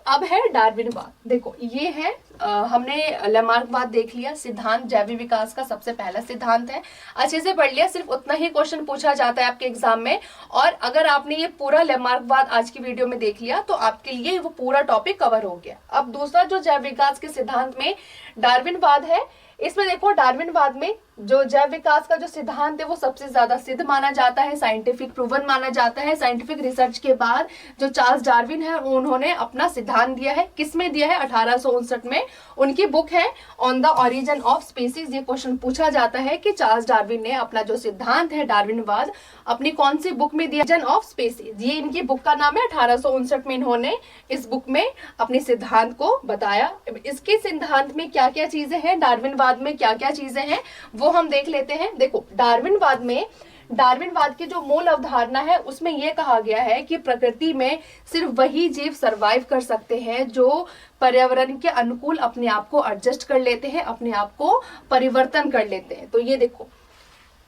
अब है डार्विनवाद। देखो ये है हमने लैमार्कवाद देख लिया, सिद्धांत जैविक विकास का सबसे पहला सिद्धांत है, अच्छे से पढ़ लिया। सिर्फ उतना ही क्वेश्चन पूछा जाता है आपके एग्जाम में, और अगर आपने ये पूरा लैमार्कवाद आज की वीडियो में देख लिया तो आपके लिए वो पूरा टॉपिक कवर हो गया। अब दूसरा जो जैव विकास के सिद्धांत में डार्विनवाद है, इसमें देखो डार्विनवाद में जो जैव विकास का जो सिद्धांत है वो सबसे ज्यादा सिद्ध माना जाता है, साइंटिफिक प्रूवन माना जाता है। साइंटिफिक रिसर्च के बाद जो चार्ल्स डार्विन है उन्होंने अपना सिद्धांत दिया है। किसमें दिया है? 1859 में। उनकी बुक है on the origin of species. ये क्वेश्चन पूछा जाता है कि चार्ल्स डार्विन ने अपना जो सिद्धांत है डार्विनवाद अपनी कौन सी बुक में दिया? ओरिजिन ऑफ स्पीसीज, ये इनकी बुक का नाम है। 1859 में इन्होंने इस बुक में अपने सिद्धांत को बताया। इसके सिद्धांत में क्या क्या चीजें हैं, डार्विनवाद में क्या क्या चीजें हैं, वो हम देख लेते हैं। देखो डार्विनवाद की जो मूल अवधारणा है उसमें यह कहा गया है कि प्रकृति में सिर्फ वही जीव सरवाइव कर सकते हैं जो पर्यावरण के अनुकूल अपने आप को एडजस्ट कर लेते हैं, अपने आप को परिवर्तन कर लेते हैं। तो ये देखो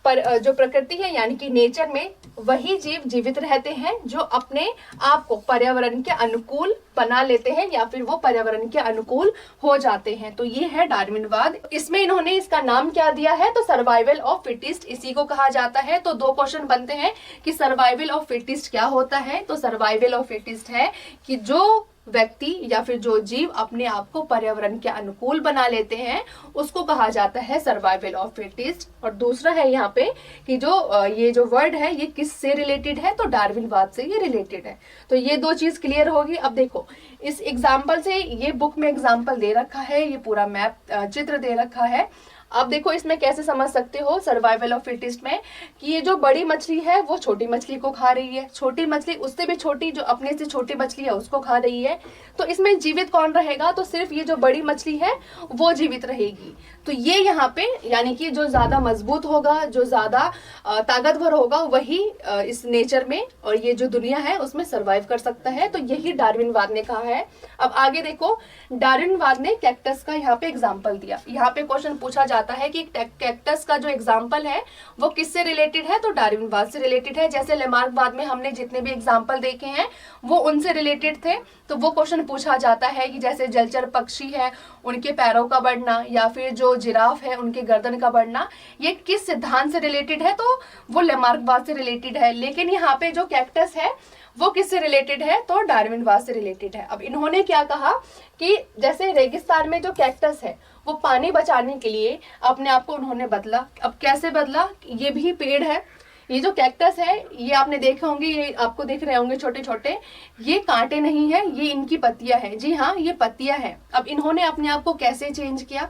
जो प्रकृति है यानी कि नेचर में वही जीव जीवित रहते हैं जो अपने आप को पर्यावरण के अनुकूल बना लेते हैं या फिर वो पर्यावरण के अनुकूल हो जाते हैं। तो ये है डार्विनवाद। इसमें इन्होंने इसका नाम क्या दिया है? तो सर्वाइवल ऑफ फिटेस्ट, इसी को कहा जाता है। तो दो क्वेश्चन बनते हैं कि सर्वाइवल ऑफ फिटेस्ट क्या होता है। तो सर्वाइवल ऑफ फिटेस्ट है कि जो व्यक्ति या फिर जो जीव अपने आप को पर्यावरण के अनुकूल बना लेते हैं उसको कहा जाता है सर्वाइवल ऑफ फिटेस्ट। और दूसरा है यहाँ पे कि जो ये जो वर्ड है ये किस से रिलेटेड है? तो डार्विनवाद से ये रिलेटेड है। तो ये दो चीज क्लियर होगी। अब देखो इस एग्जाम्पल से, ये बुक में एग्जाम्पल दे रखा है, ये पूरा मैप चित्र दे रखा है। अब देखो इसमें कैसे समझ सकते हो सर्वाइवल ऑफ फिटेस्ट में कि ये जो बड़ी मछली है वो छोटी मछली को खा रही है, छोटी मछली उससे भी छोटी जो अपने से छोटी मछली है उसको खा रही है। तो इसमें जीवित कौन रहेगा? तो सिर्फ ये जो बड़ी मछली है वो जीवित रहेगी। तो ये यहाँ पे यानी कि जो ज्यादा मजबूत होगा, जो ज्यादा ताकतवर होगा वही इस नेचर में और ये जो दुनिया है उसमें सर्वाइव कर सकता है। तो यही डार्विनवाद ने कहा है। अब आगे देखो डार्विनवाद ने कैक्टस का यहाँ पे एग्जाम्पल दिया। यहाँ पे क्वेश्चन पूछा जाता है कि कैक्टस का जो एग्जाम्पल है वो किससे रिलेटेड है? तो डार्विनवाद से रिलेटेड है। जैसे लैमार्कवाद में हमने जितने भी एग्जाम्पल देखे हैं वो उनसे रिलेटेड थे। तो वो क्वेश्चन पूछा जाता है कि जैसे जलचर पक्षी है उनके पैरों का बढ़ना या फिर जो जिराफ है उनके गर्दन का बढ़ना, ये किस सिद्धांत से रिलेटेड है? तो वो लैमार्कवाद से रिलेटेड है। लेकिन यहाँ पे जो कैक्टस है वो किससे रिलेटेड है? तो डार्विनवाद से रिलेटेड है। अब इन्होंने क्या कहा कि जैसे रेगिस्तान में जो कैक्टस है वो पानी बचाने के लिए अपने आप को उन्होंने बदला। अब कैसे बदला? ये भी पेड़ है, ये जो कैक्टस है ये आपने देखे होंगे, ये आपको दिख रहे होंगे छोटे छोटे, ये कांटे नहीं है, ये इनकी पत्तियां है। जी हाँ, ये पत्तियां है। अब इन्होंने अपने आप को कैसे चेंज किया?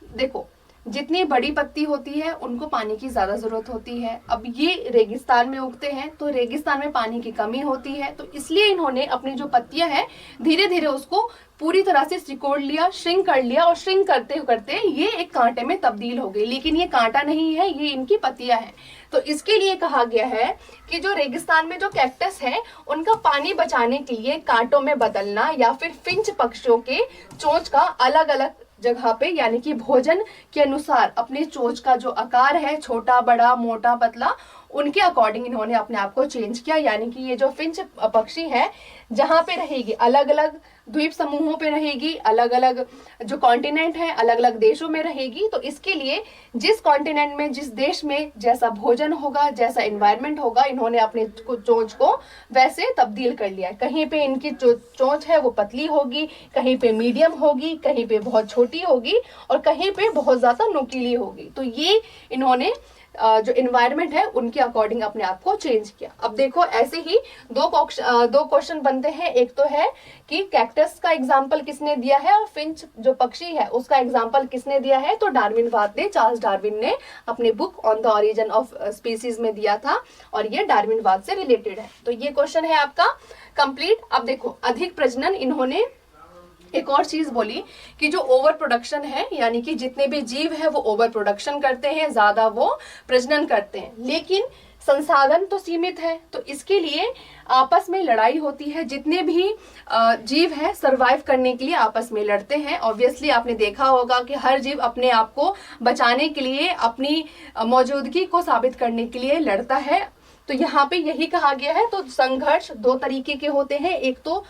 देखो जितनी बड़ी पत्ती होती है उनको पानी की ज्यादा जरूरत होती है। अब ये रेगिस्तान में उगते हैं तो रेगिस्तान में पानी की कमी होती है, तो इसलिए इन्होंने अपनी जो पत्तियां हैं धीरे धीरे उसको पूरी तरह से सिकोड़ लिया, श्रिंक कर लिया, और श्रिंक करते करते ये एक कांटे में तब्दील हो गई। लेकिन ये कांटा नहीं है, ये इनकी पत्तियां हैं। तो इसके लिए कहा गया है कि जो रेगिस्तान में जो कैक्टस है उनका पानी बचाने के लिए कांटों में बदलना या फिर फिंच पक्षियों के चोंच का अलग अलग जगह पे यानी कि भोजन के अनुसार अपने चोंच का जो आकार है, छोटा बड़ा मोटा पतला, उनके अकॉर्डिंग इन्होंने अपने आप को चेंज किया। यानी कि ये जो फिंच पक्षी है जहां पे रहेगी अलग अलग द्वीप समूहों पे रहेगी, अलग अलग जो कॉन्टिनेंट है अलग अलग देशों में रहेगी। तो इसके लिए जिस कॉन्टिनेंट में जिस देश में जैसा भोजन होगा, जैसा एनवायरनमेंट होगा, इन्होंने अपने चोंच को वैसे तब्दील कर लिया। कहीं पे इनकी जो चोंच है वो पतली होगी, कहीं पे मीडियम होगी, कहीं पे बहुत छोटी होगी और कहीं पे बहुत ज्यादा नुकीली होगी। तो ये इन्होंने जो एनवायरनमेंट है उनके अकॉर्डिंग अपने आप को चेंज किया। अब देखो ऐसे ही दो क्वेश्चन बनते हैं। एक तो है कि कैक्टस का एग्जाम्पल किसने दिया है और फिंच जो पक्षी है उसका एग्जाम्पल किसने दिया है? तो डार्विनवाद ने, चार्ल्स डार्विन ने अपने book on the origin of species में दिया था और ये डार्विनवाद से रिलेटेड है। तो ये क्वेश्चन है आपका कंप्लीट। अब देखो अधिक प्रजनन, इन्होंने एक और चीज बोली कि जो ओवर प्रोडक्शन है यानी कि जितने भी जीव है वो ओवर प्रोडक्शन करते हैं, ज्यादा वो प्रजनन करते हैं, लेकिन संसाधन तो सीमित है। तो इसके लिए आपस में लड़ाई होती है। जितने भी जीव है सरवाइव करने के लिए आपस में लड़ते हैं। ऑब्वियसली आपने देखा होगा कि हर जीव अपने आप को बचाने के लिए, अपनी मौजूदगी को साबित करने के लिए लड़ता है। तो यहाँ पे यही कहा गया है। तो संघर्ष दो तरीके के होते हैं, एक तो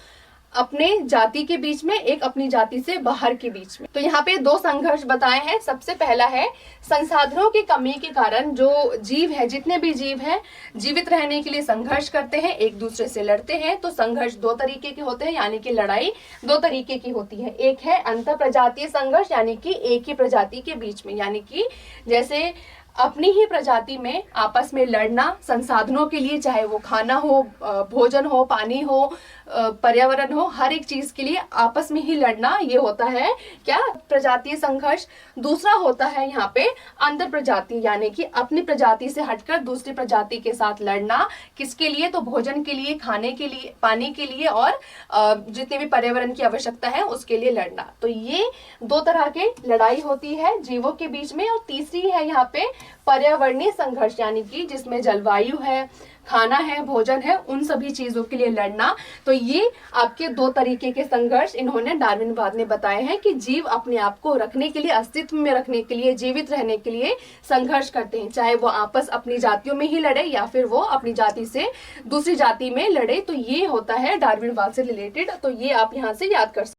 अपने जाति के बीच में, एक अपनी जाति से बाहर के बीच में। तो यहाँ पे दो संघर्ष बताए हैं। सबसे पहला है संसाधनों की कमी के कारण जो जीव है, जितने भी जीव हैं, जीवित रहने के लिए संघर्ष करते हैं, एक दूसरे से लड़ते हैं। तो संघर्ष दो तरीके के होते हैं, यानी कि लड़ाई दो तरीके की होती है। एक है अंतर प्रजातीय संघर्ष, यानी कि एक ही प्रजाति के बीच में, यानी कि जैसे अपनी ही प्रजाति में आपस में लड़ना संसाधनों के लिए, चाहे वो खाना हो, भोजन हो, पानी हो, पर्यावरण हो, हर एक चीज के लिए आपस में ही लड़ना, ये होता है क्या, प्रजातीय संघर्ष। दूसरा होता है यहाँ पे अंतर प्रजाति, यानी कि अपनी प्रजाति से हटकर दूसरी प्रजाति के साथ लड़ना। किसके लिए, तो भोजन के लिए, खाने के लिए, पानी के लिए और जितने भी पर्यावरण की आवश्यकता है उसके लिए लड़ना। तो ये दो तरह के लड़ाई होती है जीवों के बीच में। और तीसरी है यहाँ पे पर्यावरणीय संघर्ष, यानी कि जिसमें जलवायु है, खाना है, भोजन है, उन सभी चीजों के लिए लड़ना। तो ये आपके दो तरीके के संघर्ष इन्होंने डार्विनवाद ने बताए हैं कि जीव अपने आप को रखने के लिए, अस्तित्व में रखने के लिए, जीवित रहने के लिए संघर्ष करते हैं, चाहे वो आपस अपनी जातियों में ही लड़े या फिर वो अपनी जाति से दूसरी जाति में लड़े। तो ये होता है डार्विनवाद से रिलेटेड। तो ये आप यहाँ से याद कर सकते हैं।